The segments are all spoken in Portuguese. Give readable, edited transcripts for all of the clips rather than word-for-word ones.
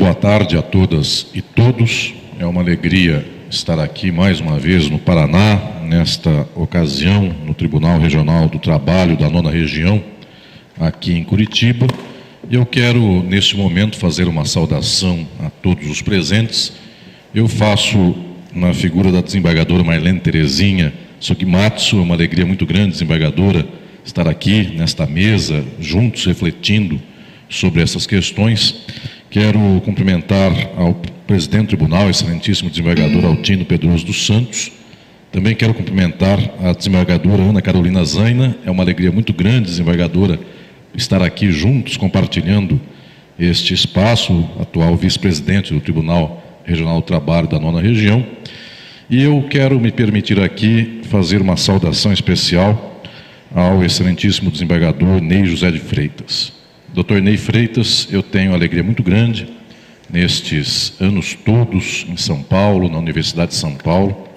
boa tarde a todas e todos. É uma alegria estar aqui mais uma vez no Paraná, nesta ocasião no Tribunal Regional do Trabalho da 9ª Região, aqui em Curitiba. Eu quero, neste momento, fazer uma saudação a todos os presentes. Eu faço na figura da desembargadora Marlene Terezinha Sugimatsu. É uma alegria muito grande, desembargadora, estar aqui nesta mesa, juntos, refletindo sobre essas questões. Quero cumprimentar ao presidente do tribunal, excelentíssimo desembargador Altino Pedroso dos Santos. Também quero cumprimentar a desembargadora Ana Carolina Zaina. É uma alegria muito grande, desembargadora, estar aqui juntos, compartilhando este espaço, atual vice-presidente do Tribunal Regional do Trabalho da 9ª Região. E eu quero me permitir aqui fazer uma saudação especial ao excelentíssimo desembargador Ney José de Freitas. Dr. Ney Freitas, eu tenho alegria muito grande nestes anos todos em São Paulo, na Universidade de São Paulo,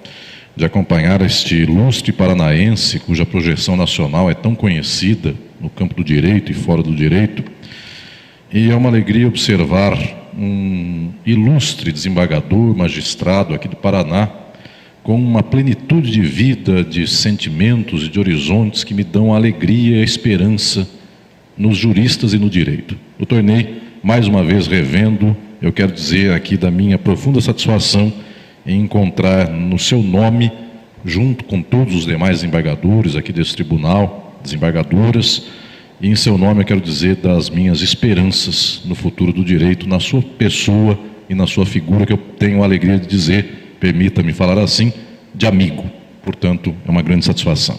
de acompanhar este ilustre paranaense, cuja projeção nacional é tão conhecida no campo do direito e fora do direito. E é uma alegria observar um ilustre desembargador, magistrado aqui do Paraná, com uma plenitude de vida, de sentimentos e de horizontes que me dão alegria e esperança nos juristas e no direito. Doutor Ney, mais uma vez revendo, eu quero dizer aqui da minha profunda satisfação em encontrar no seu nome, junto com todos os demais desembargadores aqui desse tribunal, desembargadoras, e em seu nome eu quero dizer das minhas esperanças no futuro do direito, na sua pessoa e na sua figura, que eu tenho a alegria de dizer, permita-me falar assim, de amigo. Portanto, é uma grande satisfação.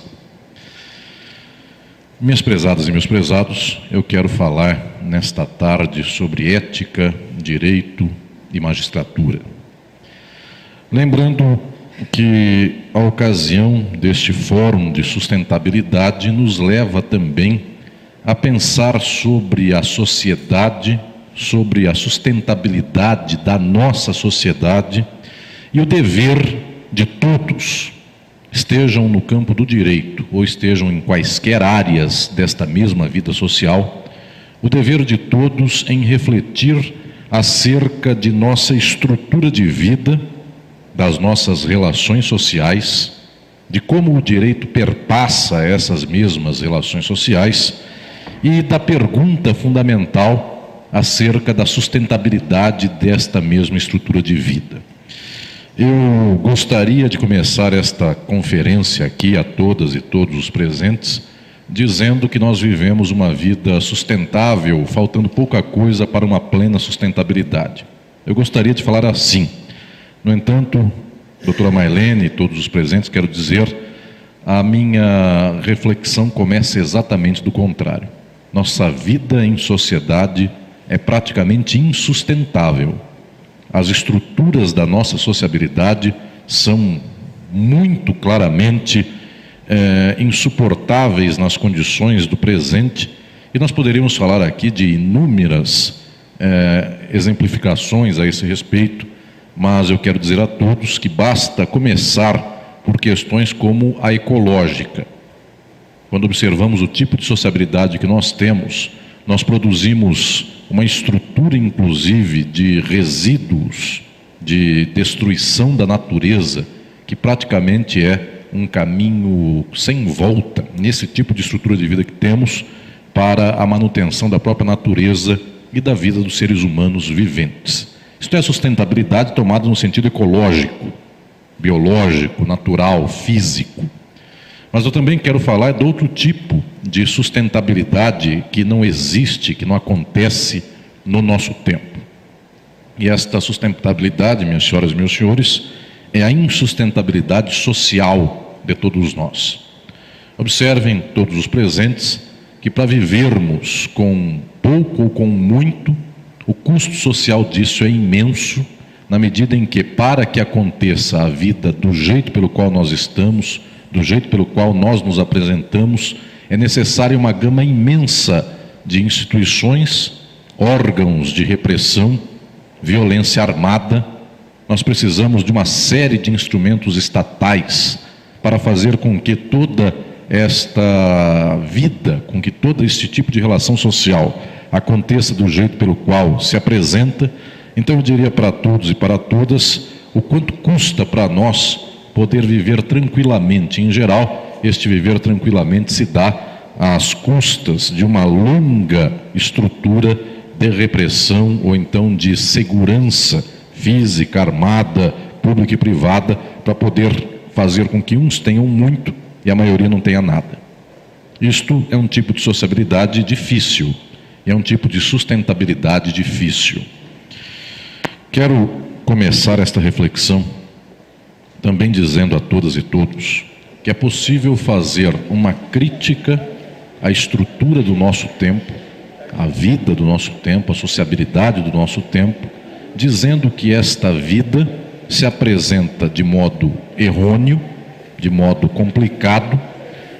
Minhas prezadas e meus prezados, eu quero falar nesta tarde sobre ética, direito e magistratura. Lembrando que a ocasião deste fórum de sustentabilidade nos leva também a pensar sobre a sociedade, sobre a sustentabilidade da nossa sociedade e o dever de todos, estejam no campo do direito ou estejam em quaisquer áreas desta mesma vida social, o dever de todos em refletir acerca de nossa estrutura de vida, das nossas relações sociais, de como o direito perpassa essas mesmas relações sociais e da pergunta fundamental acerca da sustentabilidade desta mesma estrutura de vida. Eu gostaria de começar esta conferência aqui a todas e todos os presentes, dizendo que nós vivemos uma vida sustentável, faltando pouca coisa para uma plena sustentabilidade. Eu gostaria de falar assim. No entanto, doutora Marlene e todos os presentes, quero dizer, a minha reflexão começa exatamente do contrário. Nossa vida em sociedade é praticamente insustentável. As estruturas da nossa sociabilidade são muito claramente insuportáveis nas condições do presente, e nós poderíamos falar aqui de inúmeras exemplificações a esse respeito, mas eu quero dizer a todos que basta começar por questões como a ecológica. Quando observamos o tipo de sociabilidade que nós temos, nós produzimos uma estrutura, inclusive, de resíduos, de destruição da natureza, que praticamente é um caminho sem volta, nesse tipo de estrutura de vida que temos, para a manutenção da própria natureza e da vida dos seres humanos viventes. Isto é sustentabilidade tomada no sentido ecológico, biológico, natural, físico. Mas eu também quero falar de outro tipo de sustentabilidade que não existe, que não acontece no nosso tempo. E esta sustentabilidade, minhas senhoras e meus senhores, é a insustentabilidade social de todos nós. Observem todos os presentes que para vivermos com pouco ou com muito, o custo social disso é imenso, na medida em que, para que aconteça a vida do jeito pelo qual nós estamos, do jeito pelo qual nós nos apresentamos, é necessária uma gama imensa de instituições, órgãos de repressão, violência armada. Nós precisamos de uma série de instrumentos estatais para fazer com que toda esta vida, com que todo este tipo de relação social aconteça do jeito pelo qual se apresenta, Então eu diria para todos e para todas o quanto custa para nós poder viver tranquilamente. Em geral, este viver tranquilamente se dá às custas de uma longa estrutura de repressão ou então de segurança física, armada, pública e privada, para poder fazer com que uns tenham muito e a maioria não tenha nada. Isto é um tipo de sociabilidade difícil, é um tipo de sustentabilidade difícil. Quero começar esta reflexão também dizendo a todas e todos que é possível fazer uma crítica à estrutura do nosso tempo, à vida do nosso tempo, à sociabilidade do nosso tempo, dizendo que esta vida se apresenta de modo errôneo, de modo complicado,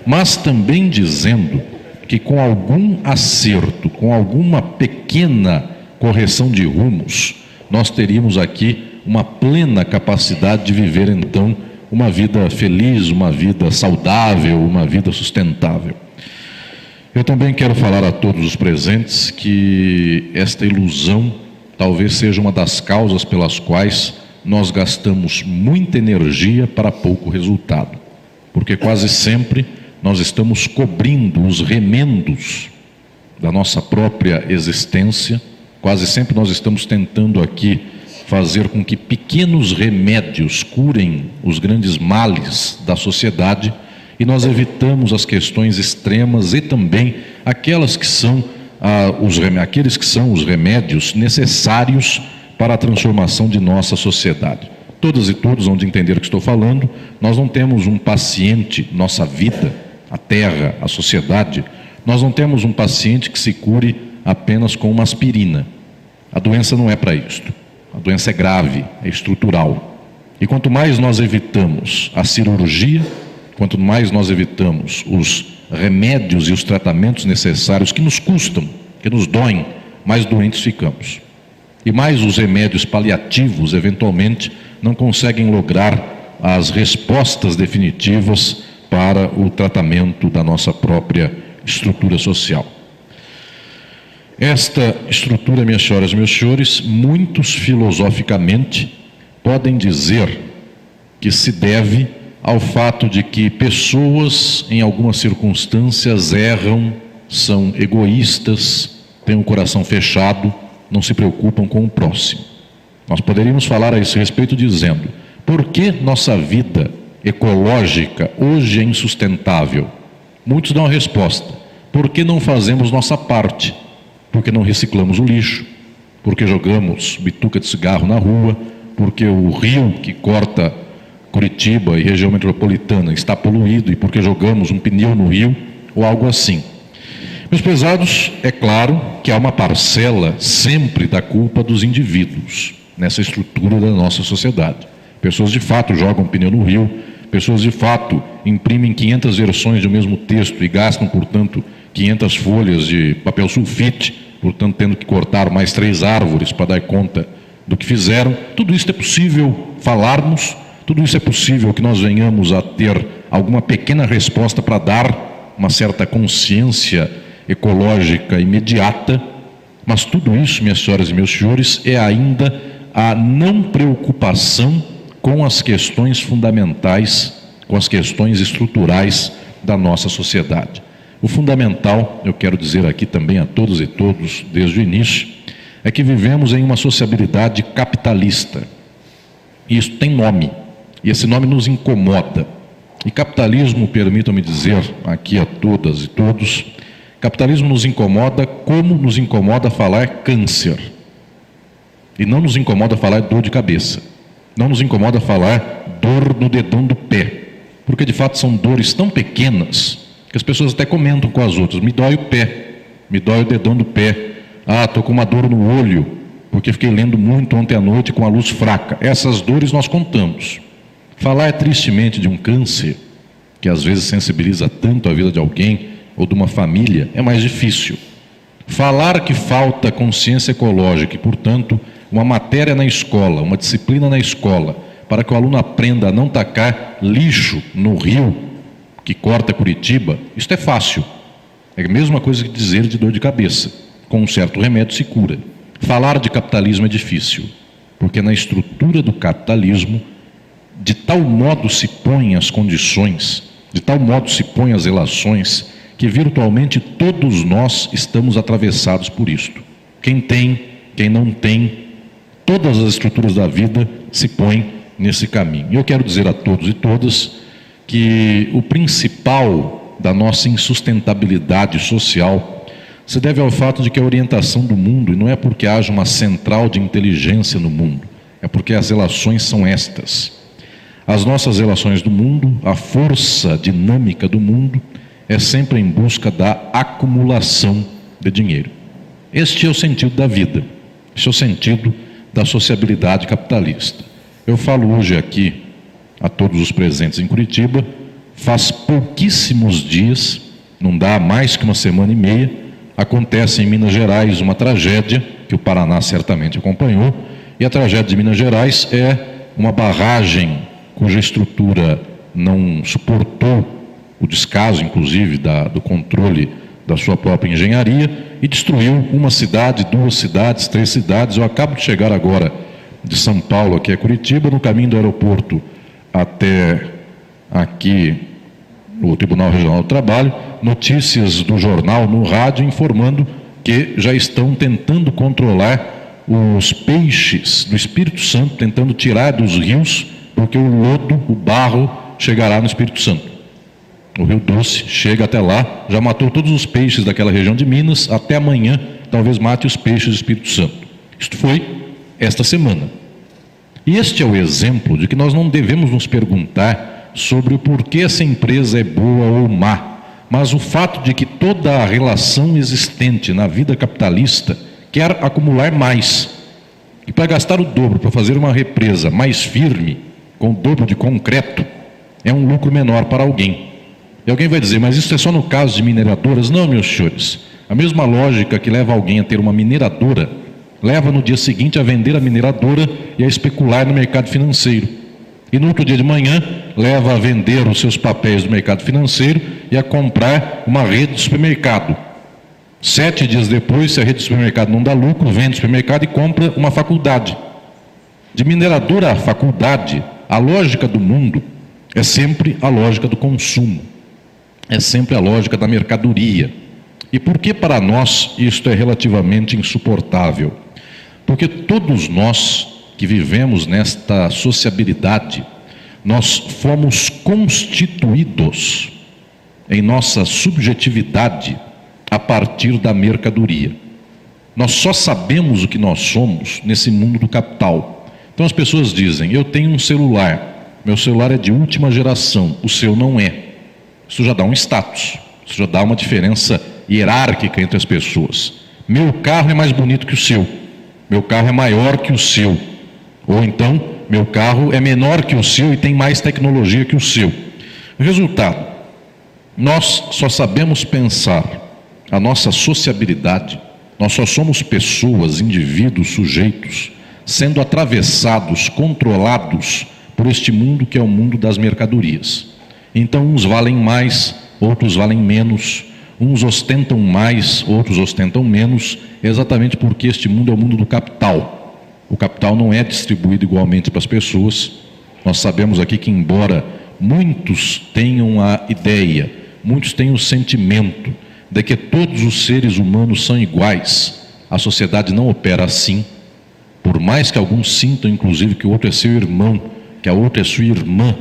mas também dizendo que com algum acerto, com alguma pequena correção de rumos, nós teríamos aqui uma plena capacidade de viver então uma vida feliz, uma vida saudável, uma vida sustentável. Eu também quero falar a todos os presentes que esta ilusão talvez seja uma das causas pelas quais nós gastamos muita energia para pouco resultado, porque quase sempre nós estamos cobrindo os remendos da nossa própria existência, quase sempre nós estamos tentando aqui fazer com que pequenos remédios curem os grandes males da sociedade e nós evitamos as questões extremas e também aqueles que são os remédios necessários para a transformação de nossa sociedade. Todas e todos vão entender o que estou falando. Nós não temos um paciente, nossa vida, a terra, a sociedade, nós não temos um paciente que se cure apenas com uma aspirina. A doença não é para isto. A doença é grave, é estrutural. E quanto mais nós evitamos a cirurgia, quanto mais nós evitamos os remédios e os tratamentos necessários que nos custam, que nos doem, mais doentes ficamos. E mais os remédios paliativos, eventualmente, não conseguem lograr as respostas definitivas para o tratamento da nossa própria estrutura social. Esta estrutura, minhas senhoras e meus senhores, muitos filosoficamente podem dizer que se deve ao fato de que pessoas, em algumas circunstâncias, erram, são egoístas, têm o coração fechado, não se preocupam com o próximo. Nós poderíamos falar a esse respeito dizendo: por que nossa vida ecológica hoje é insustentável? Muitos dão a resposta: por que não fazemos nossa parte? Porque não reciclamos o lixo, porque jogamos bituca de cigarro na rua, porque o rio que corta Curitiba e região metropolitana está poluído e porque jogamos um pneu no rio ou algo assim. Meus prezados, é claro que há uma parcela sempre da culpa dos indivíduos nessa estrutura da nossa sociedade. Pessoas de fato jogam pneu no rio, pessoas de fato imprimem 500 versões do mesmo texto e gastam, portanto, 500 folhas de papel sulfite, portanto, tendo que cortar mais 3 árvores para dar conta do que fizeram. Tudo isso é possível falarmos, tudo isso é possível que nós venhamos a ter alguma pequena resposta para dar uma certa consciência ecológica imediata, mas tudo isso, minhas senhoras e meus senhores, é ainda a não preocupação com as questões fundamentais, com as questões estruturais da nossa sociedade. O fundamental, eu quero dizer aqui também a todos e todos, desde o início, é que vivemos em uma sociabilidade capitalista. E isso tem nome, e esse nome nos incomoda. E capitalismo, permitam-me dizer aqui a todas e todos, capitalismo nos incomoda como nos incomoda falar câncer. E não nos incomoda falar dor de cabeça. Não nos incomoda falar dor no dedão do pé. Porque de fato são dores tão pequenas que as pessoas até comentam com as outras: me dói o pé, me dói o dedão do pé, estou com uma dor no olho, porque fiquei lendo muito ontem à noite com a luz fraca. Essas dores nós contamos. Falar tristemente de um câncer, que às vezes sensibiliza tanto a vida de alguém ou de uma família, é mais difícil. Falar que falta consciência ecológica e, portanto, uma matéria na escola, uma disciplina na escola, para que o aluno aprenda a não tacar lixo no rio que corta Curitiba, isso é fácil. É a mesma coisa que dizer de dor de cabeça. Com um certo remédio se cura. Falar de capitalismo é difícil, porque na estrutura do capitalismo, de tal modo se põem as condições, de tal modo se põem as relações, que virtualmente todos nós estamos atravessados por isto. Quem tem, quem não tem, todas as estruturas da vida se põem nesse caminho. E eu quero dizer a todos e todas que o principal da nossa insustentabilidade social se deve ao fato de que a orientação do mundo, e não é porque haja uma central de inteligência no mundo, é porque as relações são estas. As nossas relações do mundo, a força dinâmica do mundo, é sempre em busca da acumulação de dinheiro. Este é o sentido da vida, este é o sentido da sociabilidade capitalista. Eu falo hoje aqui a todos os presentes em Curitiba, faz pouquíssimos dias, não dá mais que uma semana e meia, acontece em Minas Gerais uma tragédia, que o Paraná certamente acompanhou, e a tragédia de Minas Gerais é uma barragem cuja estrutura não suportou o descaso, inclusive, do controle da sua própria engenharia, e destruiu uma cidade, 2 cidades, 3 cidades. Eu acabo de chegar agora de São Paulo, aqui a Curitiba, no caminho do aeroporto até aqui o Tribunal Regional do Trabalho, notícias do jornal no rádio informando que já estão tentando controlar os peixes do Espírito Santo, tentando tirar dos rios, porque o lodo, o barro, chegará no Espírito Santo. O Rio Doce chega até lá, já matou todos os peixes daquela região de Minas, até amanhã talvez mate os peixes do Espírito Santo. Isto foi esta semana. E este é o exemplo de que nós não devemos nos perguntar sobre o porquê essa empresa é boa ou má, mas o fato de que toda a relação existente na vida capitalista quer acumular mais. E para gastar o dobro, para fazer uma represa mais firme, com o dobro de concreto, é um lucro menor para alguém. E alguém vai dizer, mas isso é só no caso de mineradoras? Não, meus senhores. A mesma lógica que leva alguém a ter uma mineradora, leva no dia seguinte a vender a mineradora e a especular no mercado financeiro. E no outro dia de manhã, leva a vender os seus papéis do mercado financeiro e a comprar uma rede de supermercado. 7 dias depois, se a rede de supermercado não dá lucro, vende o supermercado e compra uma faculdade. De mineradora a faculdade, a lógica do mundo é sempre a lógica do consumo. É sempre a lógica da mercadoria. E por que para nós isto é relativamente insuportável? Porque todos nós que vivemos nesta sociabilidade, nós fomos constituídos em nossa subjetividade a partir da mercadoria. Nós só sabemos o que nós somos nesse mundo do capital. Então as pessoas dizem, eu tenho um celular, meu celular é de última geração, o seu não é. Isso já dá um status, isso já dá uma diferença hierárquica entre as pessoas. Meu carro é mais bonito que o seu, meu carro é maior que o seu, ou então, meu carro é menor que o seu e tem mais tecnologia que o seu. Resultado, nós só sabemos pensar a nossa sociabilidade, nós só somos pessoas, indivíduos, sujeitos, sendo atravessados, controlados por este mundo que é o mundo das mercadorias. Então, uns valem mais, outros valem menos, uns ostentam mais, outros ostentam menos, exatamente porque este mundo é o mundo do capital. O capital não é distribuído igualmente para as pessoas. Nós sabemos aqui que, embora muitos tenham a ideia, muitos tenham o sentimento de que todos os seres humanos são iguais, a sociedade não opera assim. Por mais que alguns sintam, inclusive, que o outro é seu irmão, que a outra é sua irmã,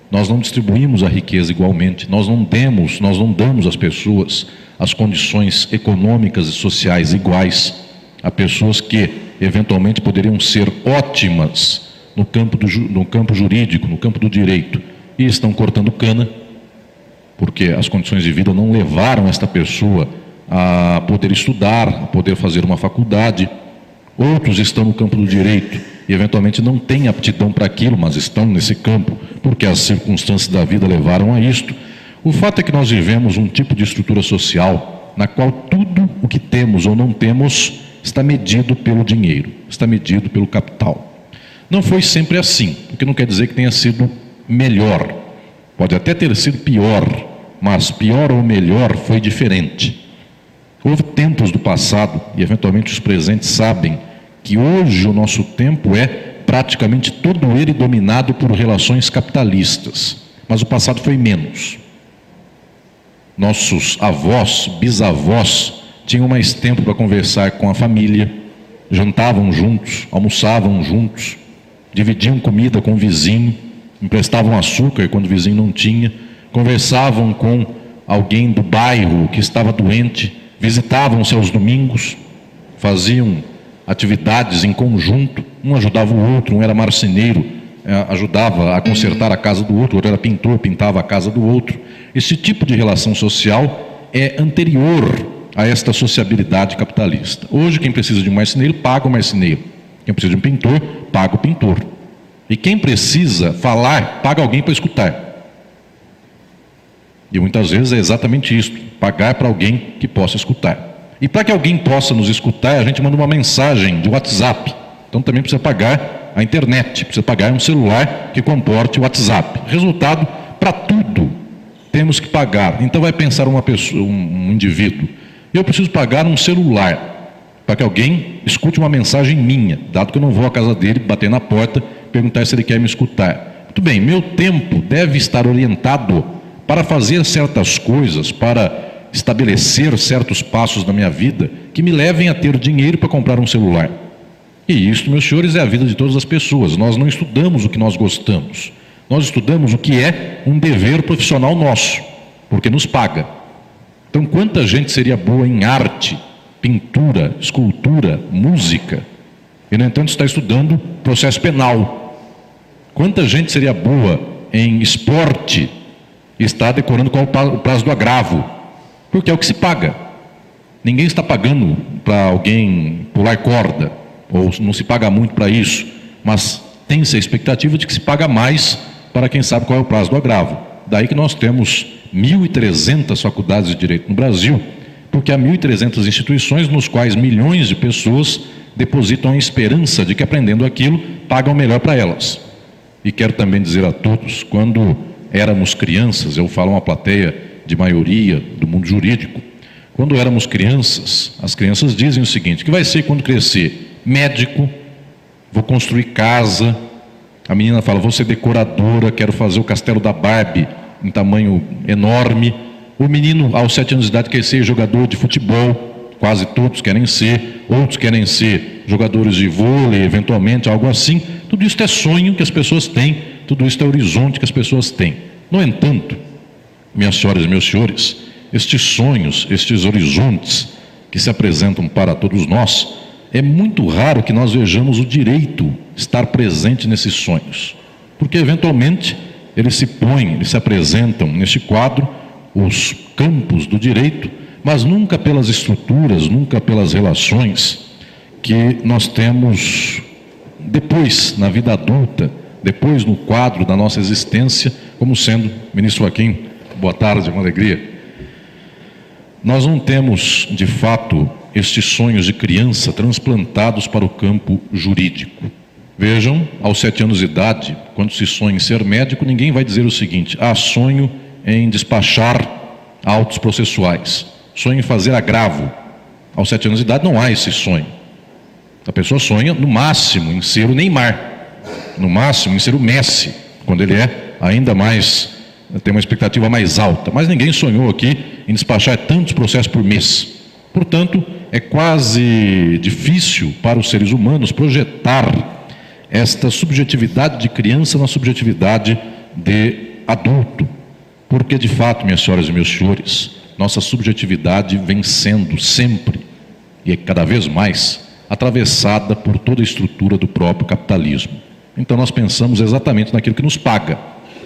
nós não distribuímos a riqueza igualmente, nós não damos às pessoas as condições econômicas e sociais iguais a pessoas que eventualmente poderiam ser ótimas no campo jurídico, no campo do direito, e estão cortando cana, porque as condições de vida não levaram esta pessoa a poder estudar, a poder fazer uma faculdade. Outros estão no campo do direito e eventualmente não têm aptidão para aquilo, mas estão nesse campo porque as circunstâncias da vida levaram a isto. O fato é que nós vivemos um tipo de estrutura social na qual tudo o que temos ou não temos está medido pelo dinheiro, está medido pelo capital. Não foi sempre assim, o que não quer dizer que tenha sido melhor. Pode até ter sido pior, mas pior ou melhor foi diferente. Houve tempos do passado, e eventualmente os presentes sabem, que hoje o nosso tempo é praticamente todo ele dominado por relações capitalistas. Mas o passado foi menos. Nossos avós, bisavós, tinham mais tempo para conversar com a família, jantavam juntos, almoçavam juntos, dividiam comida com o vizinho, emprestavam açúcar quando o vizinho não tinha, conversavam com alguém do bairro que estava doente, visitavam seus domingos, faziam atividades em conjunto, um ajudava o outro, um era marceneiro, ajudava a consertar a casa do outro, outro era pintor, pintava a casa do outro. Esse tipo de relação social é anterior a esta sociabilidade capitalista. Hoje, quem precisa de um marceneiro, paga o marceneiro. Quem precisa de um pintor, paga o pintor. E quem precisa falar, paga alguém para escutar. E muitas vezes é exatamente isso, pagar para alguém que possa escutar. E para que alguém possa nos escutar, a gente manda uma mensagem de WhatsApp. Então também precisa pagar a internet, precisa pagar um celular que comporte o WhatsApp. Resultado, para tudo temos que pagar. Então vai pensar uma pessoa, um indivíduo, eu preciso pagar um celular para que alguém escute uma mensagem minha, dado que eu não vou à casa dele, bater na porta, perguntar se ele quer me escutar. Muito bem, meu tempo deve estar orientado para fazer certas coisas, para estabelecer certos passos na minha vida que me levem a ter dinheiro para comprar um celular. E isso, meus senhores, é a vida de todas as pessoas. Nós não estudamos o que nós gostamos. Nós estudamos o que é um dever profissional nosso, porque nos paga. Então, quanta gente seria boa em arte, pintura, escultura, música, e, no entanto, está estudando processo penal? Quanta gente seria boa em esporte e está decorando qual o prazo do agravo? Porque é o que se paga. Ninguém está pagando para alguém pular corda, ou não se paga muito para isso, mas tem-se a expectativa de que se paga mais para quem sabe qual é o prazo do agravo. Daí que nós temos 1.300 faculdades de direito no Brasil, porque há 1.300 instituições nos quais milhões de pessoas depositam a esperança de que, aprendendo aquilo, pagam melhor para elas. E quero também dizer a todos, quando éramos crianças, eu falo uma plateia de maioria do mundo jurídico, quando éramos crianças, as crianças dizem o seguinte: que vai ser quando crescer? Médico, vou construir casa. A menina fala, vou ser decoradora, quero fazer o castelo da Barbie em tamanho enorme. O menino, aos 7 anos de idade, quer ser jogador de futebol, quase todos querem ser, outros querem ser jogadores de vôlei, eventualmente, algo assim. Tudo isso é sonho que as pessoas têm, tudo isso é horizonte que as pessoas têm. No entanto, minhas senhoras e meus senhores, estes sonhos, estes horizontes que se apresentam para todos nós, é muito raro que nós vejamos o direito estar presente nesses sonhos, porque eventualmente eles se apresentam neste quadro, os campos do direito, mas nunca pelas estruturas, nunca pelas relações que nós temos depois, na vida adulta, depois no quadro da nossa existência, como sendo, ministro Joaquim, boa tarde, uma alegria. Nós não temos, de fato, estes sonhos de criança transplantados para o campo jurídico. Vejam, aos 7 anos de idade, quando se sonha em ser médico, ninguém vai dizer o seguinte: sonho em despachar autos processuais, sonho em fazer agravo. Aos 7 anos de idade não há esse sonho. A pessoa sonha, no máximo, em ser o Neymar, no máximo, em ser o Messi, quando ele é ainda mais, tem uma expectativa mais alta. Mas ninguém sonhou aqui em despachar tantos processos por mês. Portanto, é quase difícil para os seres humanos projetar esta subjetividade de criança na subjetividade de adulto. Porque, de fato, minhas senhoras e meus senhores, nossa subjetividade vem sendo sempre, e cada vez mais, atravessada por toda a estrutura do próprio capitalismo. Então nós pensamos exatamente naquilo que nos paga.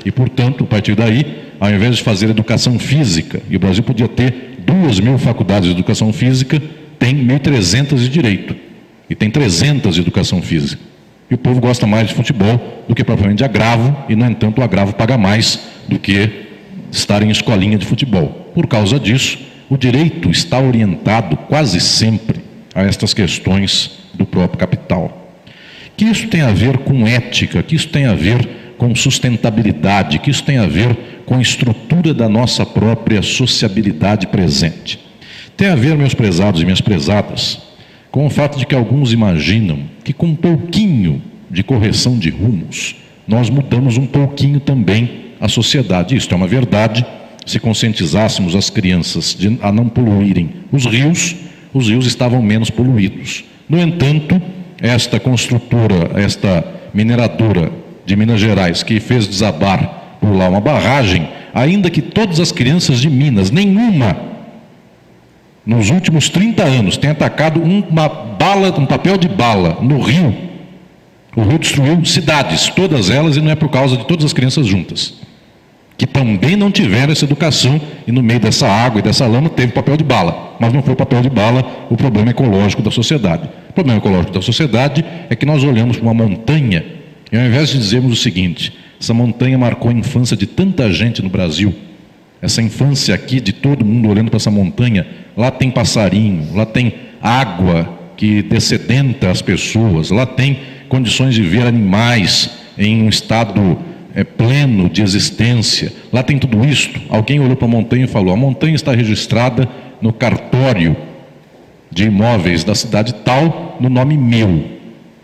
E, portanto, a partir daí, ao invés de fazer educação física, e o Brasil podia ter 2.000 faculdades de educação física, tem 1.300 de direito, e tem 300 de educação física. E o povo gosta mais de futebol do que propriamente de agravo, e, no entanto, o agravo paga mais do que estar em escolinha de futebol. Por causa disso, o direito está orientado quase sempre a estas questões do próprio capital. Que isso tem a ver com ética, que isso tem a ver com sustentabilidade, que isso tem a ver com a estrutura da nossa própria sociabilidade presente. Tem a ver, meus prezados e minhas prezadas, com o fato de que alguns imaginam que com um pouquinho de correção de rumos, nós mudamos um pouquinho também a sociedade. Isto é uma verdade. Se conscientizássemos as crianças a não poluírem os rios estavam menos poluídos. No entanto, esta construtora, esta mineradora de Minas Gerais, que fez desabar por lá uma barragem, ainda que todas as crianças de Minas, nenhuma, nos últimos 30 anos, tenha atacado um papel de bala no rio, o rio destruiu cidades, todas elas, e não é por causa de todas as crianças juntas, que também não tiveram essa educação, e no meio dessa água e dessa lama teve papel de bala, mas não foi o papel de bala o problema ecológico da sociedade. O problema ecológico da sociedade é que nós olhamos para uma montanha, e ao invés de dizermos o seguinte: essa montanha marcou a infância de tanta gente no Brasil, essa infância aqui de todo mundo olhando para essa montanha, lá tem passarinho, lá tem água que dessedenta as pessoas, lá tem condições de ver animais em um estado pleno de existência, lá tem tudo isto. Alguém olhou para a montanha e falou: a montanha está registrada no cartório de imóveis da cidade tal, no nome meu.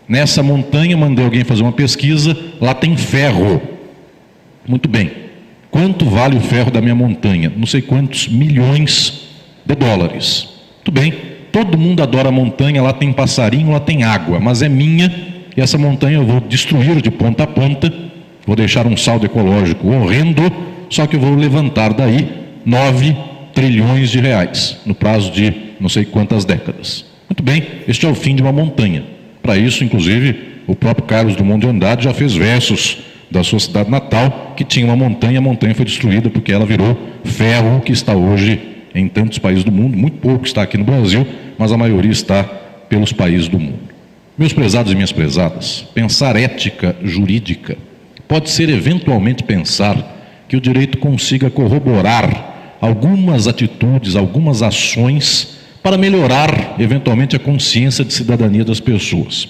Nessa montanha, mandei alguém fazer uma pesquisa, lá tem ferro. Muito bem. Quanto vale o ferro da minha montanha? Não sei quantos milhões de dólares. Muito bem. Todo mundo adora a montanha, lá tem passarinho, lá tem água, mas é minha, e essa montanha eu vou destruir de ponta a ponta, vou deixar um saldo ecológico horrendo, só que eu vou levantar daí 9 trilhões de reais, no prazo de não sei quantas décadas. Muito bem, este é o fim de uma montanha. Para isso, inclusive, o próprio Carlos Drummond de Andrade já fez versos da sua cidade natal, que tinha uma montanha, a montanha foi destruída porque ela virou ferro, que está hoje em tantos países do mundo, muito pouco está aqui no Brasil, mas a maioria está pelos países do mundo. Meus prezados e minhas prezadas, pensar ética jurídica pode ser eventualmente pensar que o direito consiga corroborar algumas atitudes, algumas ações para melhorar eventualmente a consciência de cidadania das pessoas.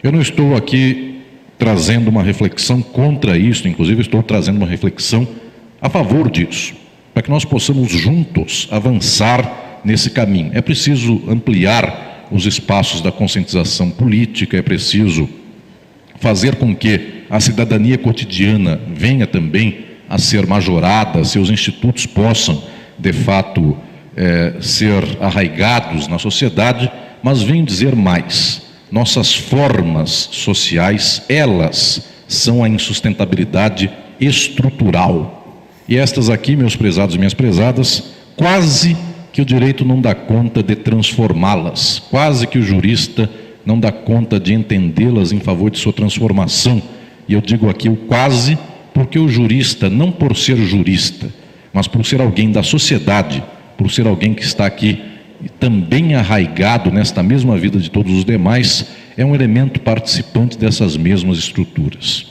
Eu não estou aqui trazendo uma reflexão contra isso, inclusive estou trazendo uma reflexão a favor disso, para que nós possamos juntos avançar nesse caminho. É preciso ampliar os espaços da conscientização política, é preciso fazer com que a cidadania cotidiana venha também a ser majorada, seus institutos possam, de fato, ser arraigados na sociedade, mas venho dizer mais: nossas formas sociais, elas são a insustentabilidade estrutural. E estas aqui, meus prezados e minhas prezadas, quase que o direito não dá conta de transformá-las, quase que o jurista não dá conta de entendê-las em favor de sua transformação. E eu digo aqui o quase, porque o jurista, não por ser jurista, mas por ser alguém da sociedade, por ser alguém que está aqui também arraigado nesta mesma vida de todos os demais, é um elemento participante dessas mesmas estruturas.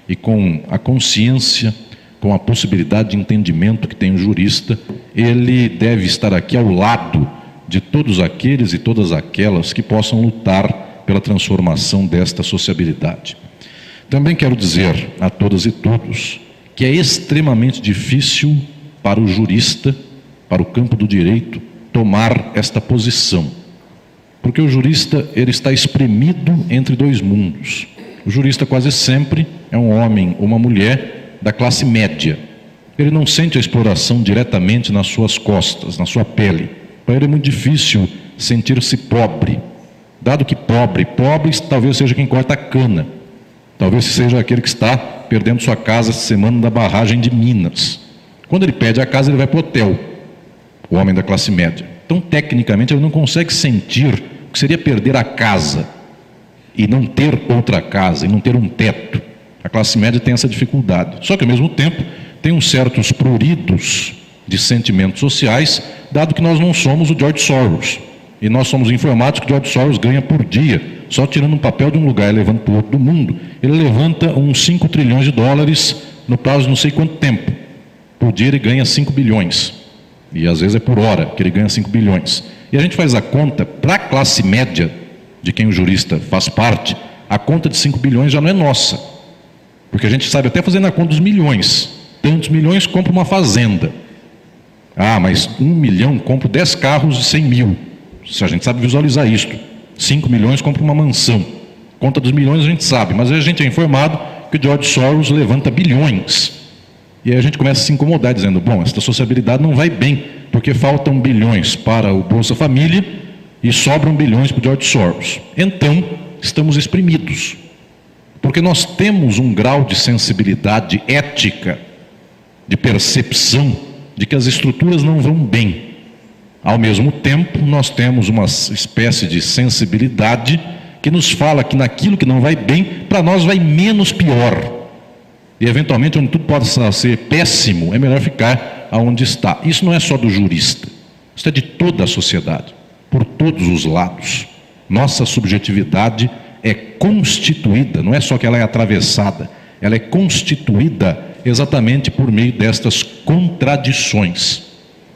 E com a consciência, com a possibilidade de entendimento que tem o jurista, ele deve estar aqui ao lado de todos aqueles e todas aquelas que possam lutar pela transformação desta sociabilidade. Também quero dizer a todas e todos que é extremamente difícil para o jurista, para o campo do direito, tomar esta posição. Porque o jurista, ele está espremido entre dois mundos. O jurista quase sempre é um homem ou uma mulher da classe média. Ele não sente a exploração diretamente nas suas costas, na sua pele. Para ele é muito difícil sentir-se pobre. Dado que pobre talvez seja quem corta a cana. Talvez seja aquele que está perdendo sua casa essa semana da barragem de Minas. Quando ele perde a casa, ele vai para o hotel, o homem da classe média. Então, tecnicamente, ele não consegue sentir o que seria perder a casa e não ter outra casa, e não ter um teto. A classe média tem essa dificuldade. Só que, ao mesmo tempo, tem uns certos pruridos de sentimentos sociais, dado que nós não somos o George Soros. E nós somos informados que o George Soros ganha por dia, só tirando um papel de um lugar e levando para o outro do mundo, ele levanta uns 5 trilhões de dólares no prazo de não sei quanto tempo. Por dia ele ganha 5 bilhões. E às vezes é por hora que ele ganha 5 bilhões. E a gente faz a conta, para a classe média, de quem o jurista faz parte, a conta de 5 bilhões já não é nossa. Porque a gente sabe até fazer na conta dos milhões. Tantos milhões compra uma fazenda. Ah, mas 1 milhão compra 10 carros de 100 mil. Se a gente sabe visualizar isto. 5 milhões compra uma mansão. Conta dos milhões a gente sabe, mas a gente é informado que o George Soros levanta bilhões. E aí a gente começa a se incomodar, dizendo, bom, essa sociabilidade não vai bem, porque faltam bilhões para o Bolsa Família e sobram bilhões para o George Soros. Então, estamos exprimidos. Porque nós temos um grau de sensibilidade ética, de percepção, de que as estruturas não vão bem. Ao mesmo tempo, nós temos uma espécie de sensibilidade que nos fala que naquilo que não vai bem, para nós vai menos pior. E, eventualmente, onde tudo pode ser péssimo, é melhor ficar aonde está. Isso não é só do jurista. Isso é de toda a sociedade, por todos os lados. Nossa subjetividade é constituída, não é só que ela é atravessada, ela é constituída exatamente por meio destas contradições.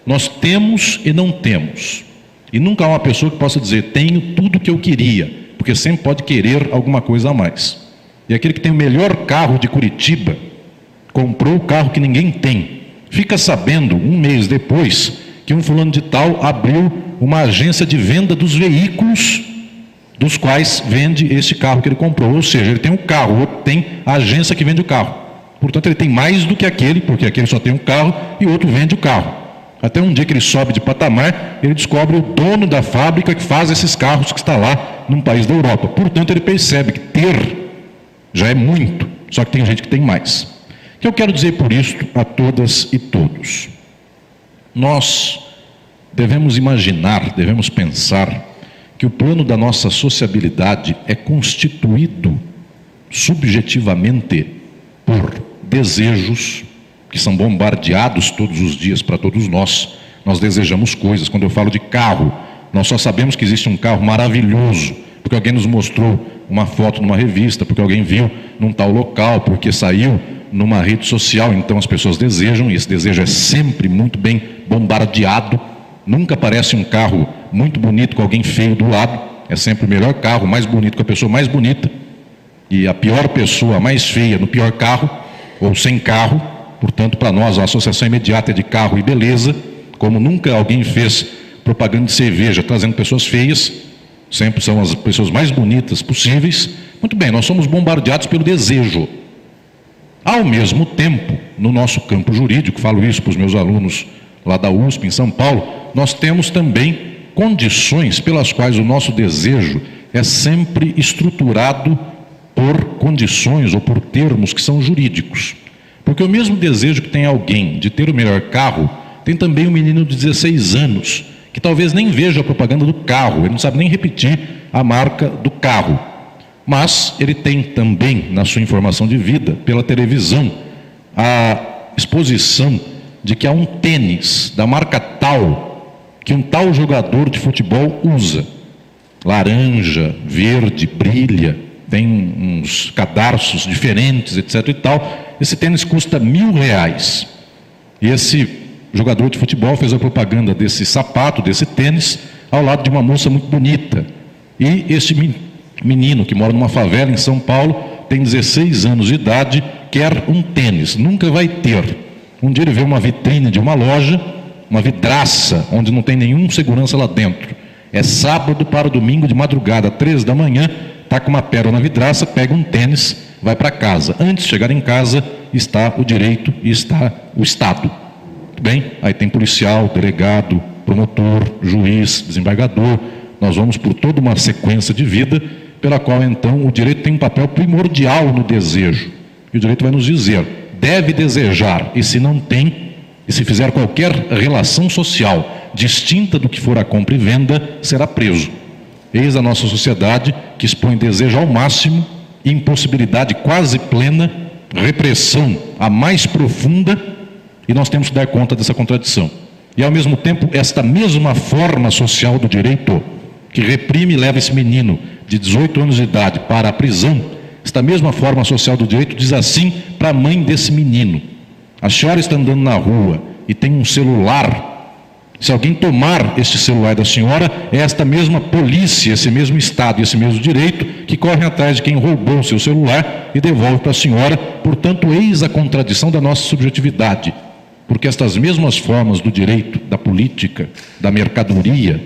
Nós temos e não temos. E nunca há uma pessoa que possa dizer, tenho tudo o que eu queria, porque sempre pode querer alguma coisa a mais. E aquele que tem o melhor carro de Curitiba, comprou o carro que ninguém tem, fica sabendo, um mês depois, que um fulano de tal abriu uma agência de venda dos veículos, dos quais vende esse carro que ele comprou. Ou seja, ele tem um carro, o outro tem a agência que vende o carro. Portanto, ele tem mais do que aquele, porque aquele só tem um carro e o outro vende o carro. Até um dia que ele sobe de patamar, ele descobre o dono da fábrica que faz esses carros que está lá num país da Europa. Portanto, ele percebe que ter já é muito, só que tem gente que tem mais. O que eu quero dizer por isso a todas e todos? Nós devemos imaginar, devemos pensar que o plano da nossa sociabilidade é constituído subjetivamente por desejos que são bombardeados todos os dias para todos nós. Nós desejamos coisas. Quando eu falo de carro, nós só sabemos que existe um carro maravilhoso, porque alguém nos mostrou uma foto numa revista, porque alguém viu num tal local, porque saiu numa rede social. Então as pessoas desejam, e esse desejo é sempre muito bem bombardeado. Nunca aparece um carro muito bonito com alguém feio do lado. É sempre o melhor carro, mais bonito com a pessoa mais bonita, e a pior pessoa, a mais feia, no pior carro, ou sem carro. Portanto, para nós, a associação imediata é de carro e beleza. Como nunca alguém fez propaganda de cerveja trazendo pessoas feias, sempre são as pessoas mais bonitas possíveis. Muito bem, nós somos bombardeados pelo desejo. Ao mesmo tempo, no nosso campo jurídico, falo isso para os meus alunos lá da USP, em São Paulo, nós temos também condições pelas quais o nosso desejo é sempre estruturado por condições ou por termos que são jurídicos. Porque o mesmo desejo que tem alguém de ter o melhor carro, tem também um menino de 16 anos, que talvez nem veja a propaganda do carro, ele não sabe nem repetir a marca do carro. Mas ele tem também, na sua informação de vida, pela televisão, a exposição de que há um tênis da marca tal, que um tal jogador de futebol usa. Laranja, verde, brilha, tem uns cadarços diferentes, etc. e tal. Esse tênis custa R$1.000. E esse jogador de futebol fez a propaganda desse sapato, desse tênis, ao lado de uma moça muito bonita. E esse menino, que mora numa favela em São Paulo, tem 16 anos de idade, quer um tênis, nunca vai ter. Um dia ele vê uma vitrine de uma loja, uma vidraça, onde não tem nenhum segurança lá dentro. É sábado para domingo de madrugada, 3 da manhã, está com uma pérola na vidraça, pega um tênis, vai para casa. Antes de chegar em casa, está o direito e está o Estado. Bem, aí tem policial, delegado, promotor, juiz, desembargador. Nós vamos por toda uma sequência de vida, pela qual, então, o direito tem um papel primordial no desejo. E o direito vai nos dizer, deve desejar, e se não tem, e se fizer qualquer relação social distinta do que for a compra e venda, será preso. Eis a nossa sociedade que expõe desejo ao máximo, impossibilidade quase plena, repressão a mais profunda, e nós temos que dar conta dessa contradição. E, ao mesmo tempo, esta mesma forma social do direito, que reprime e leva esse menino de 18 anos de idade para a prisão, esta mesma forma social do direito diz assim para a mãe desse menino: a senhora está andando na rua e tem um celular. Se alguém tomar este celular da senhora, é esta mesma polícia, esse mesmo Estado e esse mesmo direito que correm atrás de quem roubou o seu celular e devolve para a senhora. Portanto, eis a contradição da nossa subjetividade. porque estas mesmas formas do direito, da política, da mercadoria,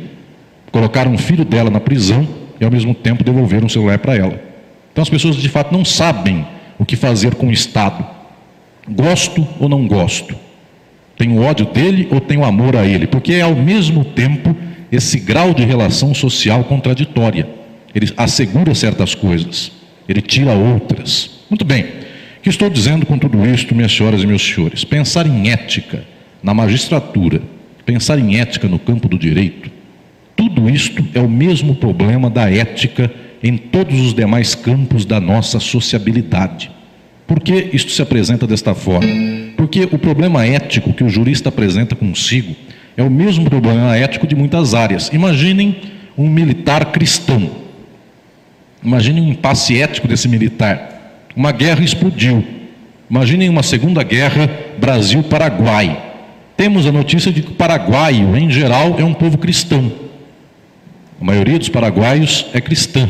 colocaram o filho dela na prisão e ao mesmo tempo devolveram o celular para ela. Então as pessoas de fato não sabem o que fazer com o Estado. Gosto ou não gosto? Tenho ódio dele ou tenho amor a ele? Porque é ao mesmo tempo esse grau de relação social contraditória. Ele assegura certas coisas, ele tira outras. Muito bem, o que estou dizendo com tudo isto, minhas senhoras e meus senhores? Pensar em ética na magistratura, pensar em ética no campo do direito, tudo isto é o mesmo problema da ética em todos os demais campos da nossa sociabilidade. Por que isto se apresenta desta forma? Porque o problema ético que o jurista apresenta consigo é o mesmo problema ético de muitas áreas. Imaginem um militar cristão. Imaginem um impasse ético desse militar. Uma guerra explodiu. Imaginem uma segunda guerra Brasil-Paraguai. Temos a notícia de que o paraguaio, em geral, é um povo cristão. A maioria dos paraguaios é cristã.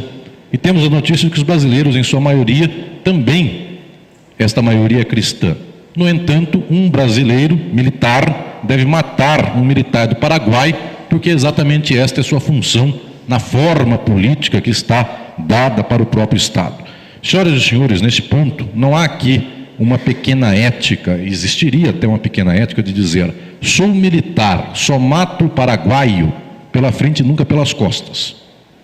E temos a notícia de que os brasileiros, em sua maioria, também, esta maioria é cristã. No entanto, um brasileiro militar deve matar um militar do Paraguai, porque exatamente esta é sua função na forma política que está dada para o próprio Estado. Senhoras e senhores, neste ponto, não há aqui uma pequena ética, existiria até uma pequena ética de dizer: sou militar, só mato o paraguaio pela frente e nunca pelas costas.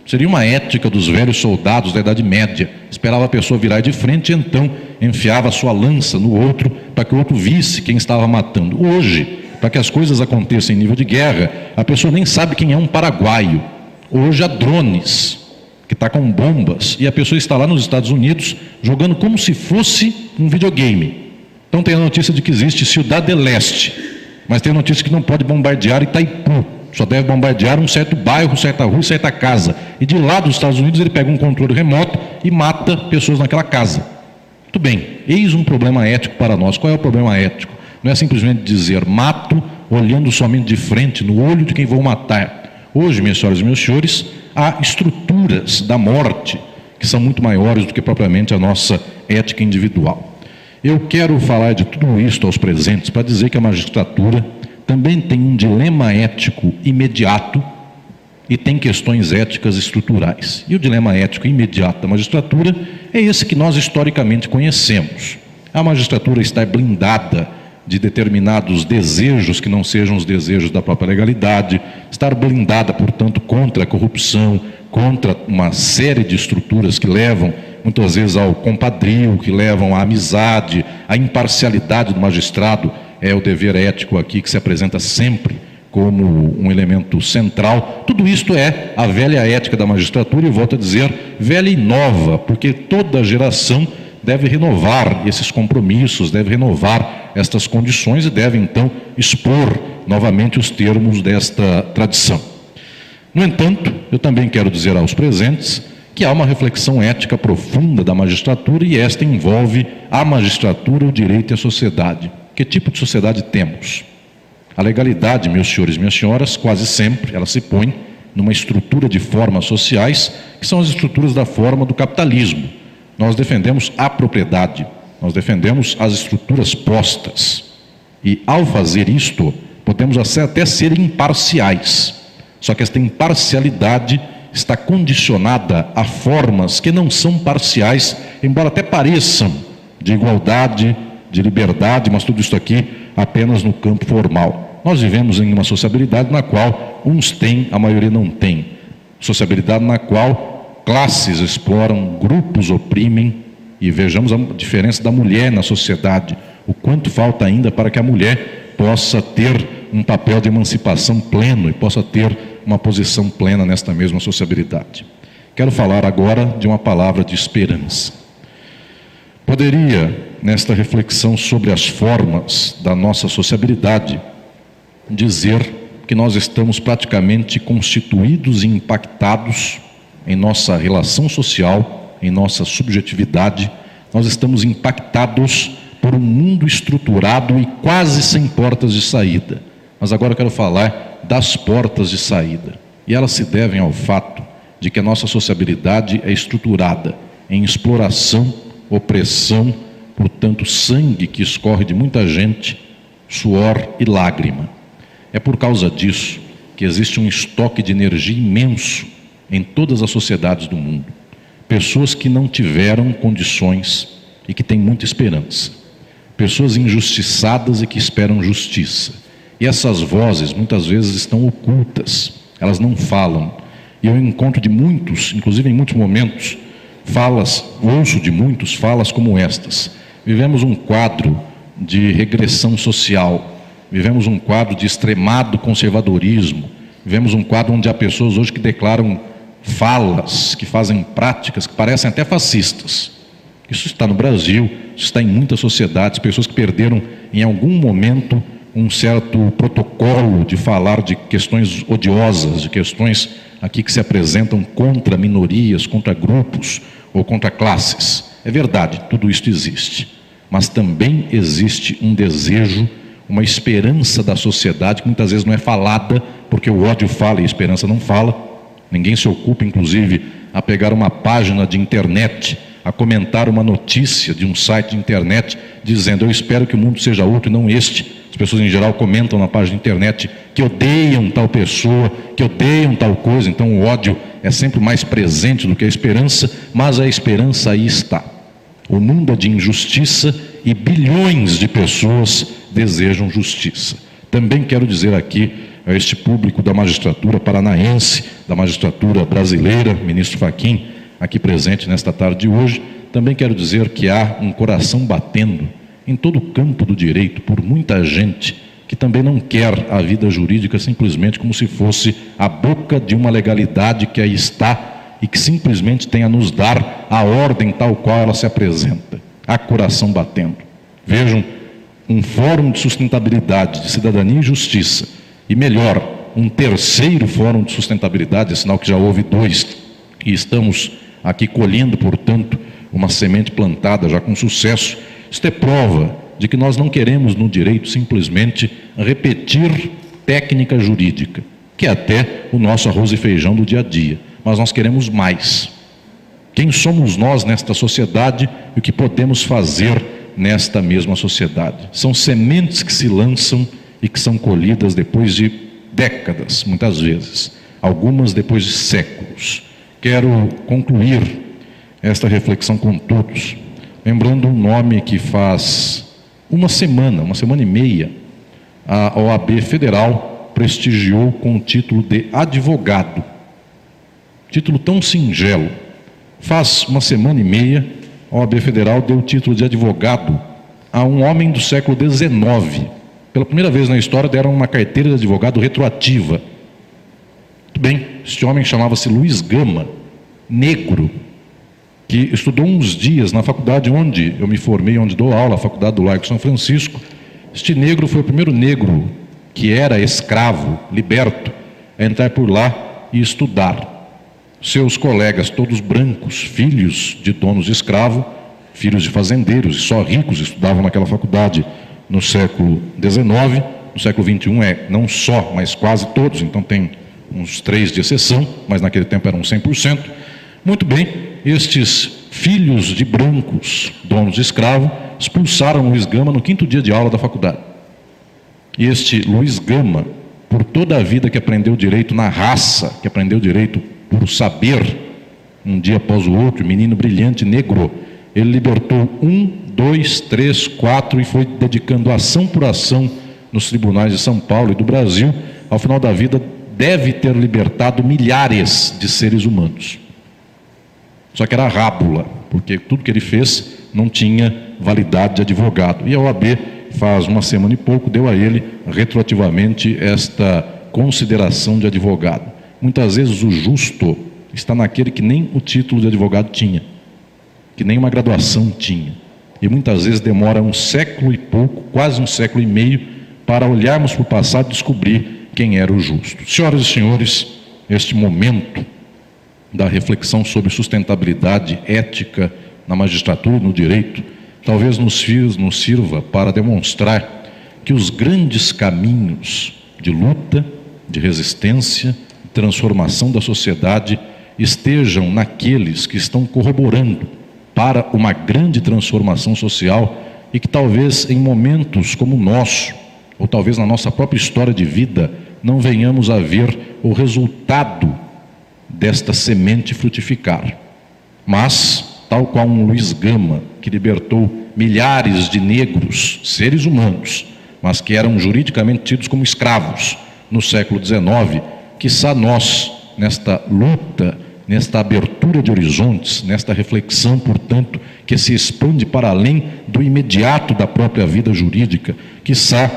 Seria uma ética dos velhos soldados da Idade Média. Esperava a pessoa virar de frente e então enfiava a sua lança no outro para que o outro visse quem estava matando. Hoje, para que as coisas aconteçam em nível de guerra, a pessoa nem sabe quem é um paraguaio. Hoje há drones que está com bombas e a pessoa está lá nos Estados Unidos jogando como se fosse um videogame. Então tem a notícia de que existe Ciudad del Este, mas tem a notícia que não pode bombardear Itaipu. Só deve bombardear um certo bairro, certa rua, certa casa. E de lá dos Estados Unidos ele pega um controle remoto e mata pessoas naquela casa. Muito bem, eis um problema ético para nós. Qual é o problema ético? Não é simplesmente dizer mato olhando somente de frente no olho de quem vou matar. Hoje, minhas senhoras e meus senhores, há estruturas da morte que são muito maiores do que propriamente a nossa ética individual. Eu quero falar de tudo isto aos presentes para dizer que a magistratura também tem um dilema ético imediato e tem questões éticas estruturais. E o dilema ético imediato da magistratura é esse que nós historicamente conhecemos. A magistratura está blindada de determinados desejos que não sejam os desejos da própria legalidade, estar blindada, portanto, contra a corrupção, contra uma série de estruturas que levam, muitas vezes, ao compadrio, que levam à amizade, à imparcialidade do magistrado. É o dever ético aqui que se apresenta sempre como um elemento central. Tudo isto é a velha ética da magistratura e volto a dizer, velha e nova, porque toda geração deve renovar esses compromissos, deve renovar estas condições e deve então expor novamente os termos desta tradição. No entanto, eu também quero dizer aos presentes que há uma reflexão ética profunda da magistratura e esta envolve a magistratura, o direito e a sociedade. Que tipo de sociedade temos? A legalidade, meus senhores e minhas senhoras, quase sempre ela se põe numa estrutura de formas sociais, que são as estruturas da forma do capitalismo. Nós defendemos a propriedade, nós defendemos as estruturas postas. E ao fazer isto, podemos até ser imparciais. Só que esta imparcialidade está condicionada a formas que não são parciais, embora até pareçam de igualdade, de liberdade, mas tudo isso aqui apenas no campo formal. Nós vivemos em uma sociabilidade na qual uns têm, a maioria não tem. Sociabilidade na qual classes exploram, grupos oprimem, e vejamos a diferença da mulher na sociedade, o quanto falta ainda para que a mulher possa ter um papel de emancipação pleno e possa ter uma posição plena nesta mesma sociabilidade. Quero falar agora de uma palavra de esperança. Poderia, nesta reflexão sobre as formas da nossa sociabilidade, dizer que nós estamos praticamente constituídos e impactados em nossa relação social, em nossa subjetividade, nós estamos impactados por um mundo estruturado e quase sem portas de saída. Mas agora eu quero falar das portas de saída. E elas se devem ao fato de que a nossa sociabilidade é estruturada em exploração, opressão, portanto, sangue que escorre de muita gente suor e lágrima. É por causa disso que existe um estoque de energia imenso em todas as sociedades do mundo. Pessoas que não tiveram condições e que têm muita esperança. Pessoas injustiçadas e que esperam justiça. E essas vozes muitas vezes estão ocultas, elas não falam. E eu encontro de muitos, inclusive em muitos momentos, ouço de muitos falas como estas. Vivemos um quadro de regressão social, vivemos um quadro de extremado conservadorismo, vivemos um quadro onde há pessoas hoje que declaram falas, que fazem práticas que parecem até fascistas. Isso está no Brasil, isso está em muitas sociedades, pessoas que perderam em algum momento um certo protocolo de falar de questões odiosas, de questões aqui que se apresentam contra minorias, contra grupos ou contra classes. É verdade, tudo isso existe, mas também existe um desejo, uma esperança da sociedade que muitas vezes não é falada, porque o ódio fala e a esperança não fala. Ninguém se ocupa, inclusive, a pegar uma página de internet, a comentar uma notícia de um site de internet, dizendo: eu espero que o mundo seja outro e não este. As pessoas em geral comentam na página de internet que odeiam tal pessoa, que odeiam tal coisa. Então o ódio é sempre mais presente do que a esperança, mas a esperança aí está. O mundo é de injustiça e bilhões de pessoas desejam justiça. Também quero dizer aqui a este público da magistratura paranaense, da magistratura brasileira, ministro Fachin, aqui presente nesta tarde de hoje, também quero dizer que há um coração batendo em todo o campo do direito por muita gente que também não quer a vida jurídica simplesmente como se fosse a boca de uma legalidade que aí está e que simplesmente tem a nos dar a ordem tal qual ela se apresenta. Há coração batendo. Vejam, um fórum de sustentabilidade, de cidadania e justiça, e melhor, um terceiro fórum de sustentabilidade, é sinal que já houve 2, e estamos aqui colhendo, portanto, uma semente plantada já com sucesso. Isto é prova de que nós não queremos no direito simplesmente repetir técnica jurídica, que é até o nosso arroz e feijão do dia a dia, mas nós queremos mais. Quem somos nós nesta sociedade e o que podemos fazer nesta mesma sociedade? São sementes que se lançam e que são colhidas depois de décadas, muitas vezes, algumas depois de séculos. Quero concluir esta reflexão com todos, lembrando um nome que faz uma semana e meia, a OAB Federal prestigiou com o título de advogado. Título tão singelo. Faz uma semana e meia, a OAB Federal deu o título de advogado a um homem do século XIX. Pela primeira vez na história deram uma carteira de advogado retroativa. Muito bem, este homem chamava-se Luiz Gama, negro, que estudou uns dias na faculdade onde eu me formei, onde dou aula, a Faculdade do Largo São Francisco. Este negro foi o primeiro negro que era escravo, liberto, a entrar por lá e estudar. Seus colegas, todos brancos, filhos de donos de escravo, filhos de fazendeiros e só ricos estudavam naquela faculdade no século XIX. No século XXI não só, mas quase todos, então tem uns 3 de exceção, mas naquele tempo eram 100%. Muito bem, estes filhos de brancos, donos de escravo, expulsaram Luiz Gama no 5º dia de aula da faculdade. E este Luiz Gama, por toda a vida que aprendeu direito na raça, que aprendeu direito por saber, um dia após o outro, menino brilhante, negro, ele libertou 1, 2, 3, 4 e foi dedicando ação por ação nos tribunais de São Paulo e do Brasil. Ao final da vida, deve ter libertado milhares de seres humanos. Só que era rábula, porque tudo que ele fez não tinha validade de advogado. E a OAB, faz uma semana e pouco, deu a ele retroativamente esta consideração de advogado. Muitas vezes o justo está naquele que nem o título de advogado tinha, que nem uma graduação tinha. E muitas vezes demora um século e pouco, quase um século e meio, para olharmos para o passado e descobrir quem era o justo. Senhoras e senhores, este momento da reflexão sobre sustentabilidade ética na magistratura e no direito, talvez nos sirva para demonstrar que os grandes caminhos de luta, de resistência, de transformação da sociedade estejam naqueles que estão corroborando para uma grande transformação social e que talvez em momentos como o nosso, ou talvez na nossa própria história de vida, não venhamos a ver o resultado desta semente frutificar. Mas, tal qual um Luiz Gama, que libertou milhares de negros, seres humanos, mas que eram juridicamente tidos como escravos no século XIX, quiçá nós, nesta luta, nesta abertura de horizontes, nesta reflexão, portanto, que se expande para além do imediato da própria vida jurídica, quiçá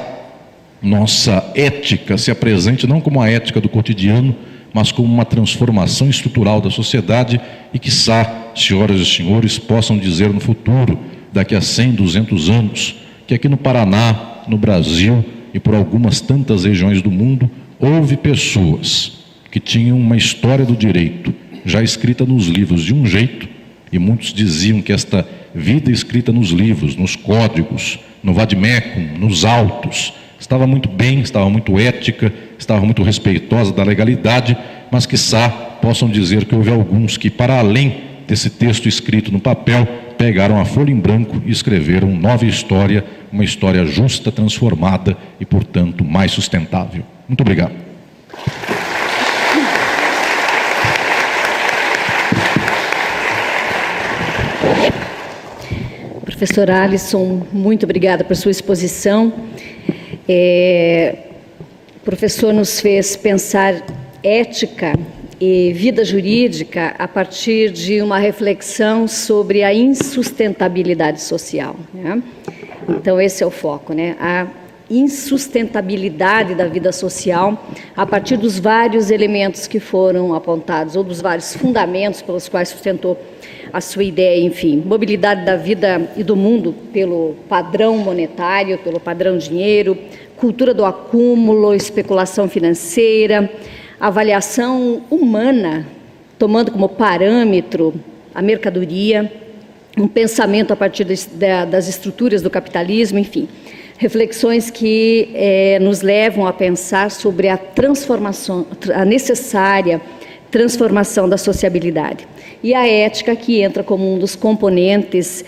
nossa ética se apresente não como a ética do cotidiano, mas como uma transformação estrutural da sociedade e, quiçá, senhoras e senhores, possam dizer no futuro, daqui a 100, 200 anos, que aqui no Paraná, no Brasil e por algumas tantas regiões do mundo, houve pessoas que tinham uma história do direito já escrita nos livros de um jeito, e muitos diziam que esta vida escrita nos livros, nos códigos, no vademecum, nos autos, estava muito bem, estava muito ética, estava muito respeitosa da legalidade, mas quiçá possam dizer que houve alguns que, para além desse texto escrito no papel, pegaram a folha em branco e escreveram nova história, uma história justa, transformada e, portanto, mais sustentável. Muito obrigado. Professor Alisson, muito obrigada por sua exposição. O professor nos fez pensar ética e vida jurídica a partir de uma reflexão sobre a insustentabilidade social, né? Então, esse é o foco, né? A insustentabilidade da vida social a partir dos vários elementos que foram apontados, ou dos vários fundamentos pelos quais sustentou a sua ideia, enfim, mobilidade da vida e do mundo pelo padrão monetário, pelo padrão dinheiro, cultura do acúmulo, especulação financeira, avaliação humana, tomando como parâmetro a mercadoria, um pensamento a partir das estruturas do capitalismo, enfim, reflexões que nos levam a pensar sobre a transformação, a necessária transformação da sociabilidade. E a ética que entra como um dos componentes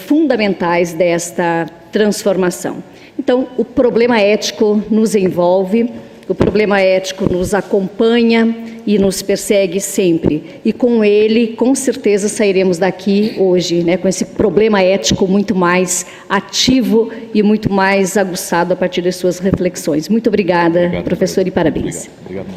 fundamentais desta transformação. Então, o problema ético nos envolve, o problema ético nos acompanha e nos persegue sempre. E com ele, com certeza, sairemos daqui hoje, né, com esse problema ético muito mais ativo e muito mais aguçado a partir das suas reflexões. Muito obrigada, professor, e parabéns. Obrigado.